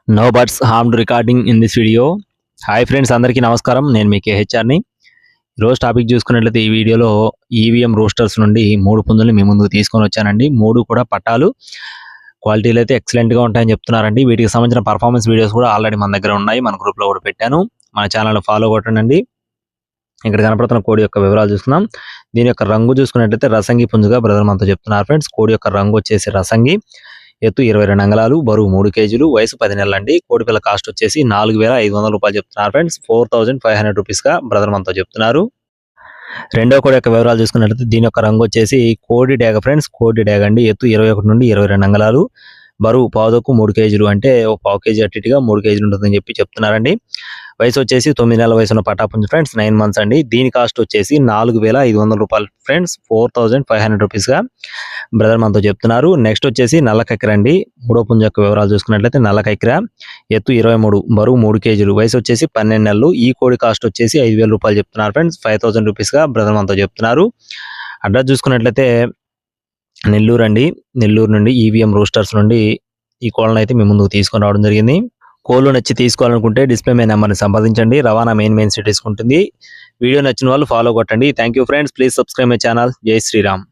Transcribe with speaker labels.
Speaker 1: No buts harmed recording in this video. Hi friends, అందరికీ నమస్కారం. నేను మీ కేహెచ్ఆర్ని. ఈరోజు టాపిక్ చూసుకున్నట్లయితే ఈ వీడియోలో ఈవీఎం రోస్టర్స్ నుండి 3 పుంజులు మీ ముందుకు తీసుకొని వచ్చానండి. 3 కూడా పట్టాలు క్వాలిటీలు అయితే ఎక్సలెంట్గా ఉంటాయని చెప్తున్నారండి. వీటికి సంబంధించిన పర్ఫార్మెన్స్ వీడియోస్ కూడా ఆల్రెడీ మన దగ్గర ఉన్నాయి. మన గ్రూప్లో కూడా పెట్టాను. మన ఛానల్ ఫాలో కొట్టండి. ఇక్కడ కనపడుతున్న కోడి యొక్క వివరాలు చూస్తున్నాం. దీని యొక్క రంగు చూసుకున్నట్లయితే రసంగి పుంజుగా బ్రదర్ మనతో చెప్తున్నారు ఫ్రెండ్స్. కోడి యొక్క రంగు వచ్చేసి రసంగి, ఎత్తు 22 అంగళాలు, బరువు 3 కేజీలు, వయసు 10 నెలలు అండి. కోడి పిల్ల కాస్ట్ వచ్చేసి 4,500 రూపాయలు చెప్తున్నారు ఫ్రెండ్స్. 4,500 రూపీస్గా బ్రదర్ మనతో చెప్తున్నారు. రెండో కోడి యొక్క వివరాలు చూసుకున్నట్లయితే దీని యొక్క రంగు వచ్చేసి కోడి డేగ ఫ్రెండ్స్. కోడి డేగ అండి. ఎత్తు 21 నుండి 22 అంగళాలు, బరువు పావుదొక్కు 3 కేజీలు, అంటే ఒక పావు కేజీ అట్టిగా 3 కేజీలు ఉంటుందని చెప్తున్నారండి. వయసు వచ్చేసి 9 నెలల వయసు ఉన్న పటాపుంజు ఫ్రెండ్స్, 9 మంత్స్ అండి. దీని కాస్ట్ వచ్చేసి 4,500 రూపాయలు ఫ్రెండ్స్. 4,500 రూపీస్గా బ్రదర్ మనతో చెప్తున్నారు. నెక్స్ట్ వచ్చేసి నల్ల కక్కెర అండి. మూడో పుంజు యొక్క వివరాలు చూసుకున్నట్లయితే నల్ల కక్కెర, ఎత్తు 23, బరువు 3 కేజీలు, వయసు వచ్చేసి 12 నెలలు. ఈ కోడి కాస్ట్ వచ్చేసి 5,000 రూపాయలు చెప్తున్నారు ఫ్రెండ్స్. 5,000 రూపీస్గా బ్రదర్ మనతో చెప్తున్నారు. అడ్రస్ చూసుకున్నట్లయితే నెల్లూరు అండి. నెల్లూరు నుండి ఈవీఎం రోస్టర్స్ నుండి ఈ కోళ్ళను అయితే మీ ముందుకు తీసుకొని రావడం జరిగింది. కోళ్ళు నచ్చి తీసుకోవాలనుకుంటే డిస్ప్లే మీద నెంబర్ని సంప్రదించండి. రవాణా మెయిన్ సిటీస్కి ఉంటుంది. వీడియో నచ్చిన వాళ్ళు ఫాలో కొట్టండి. Thank you friends. Please subscribe my channel. జై శ్రీరామ్.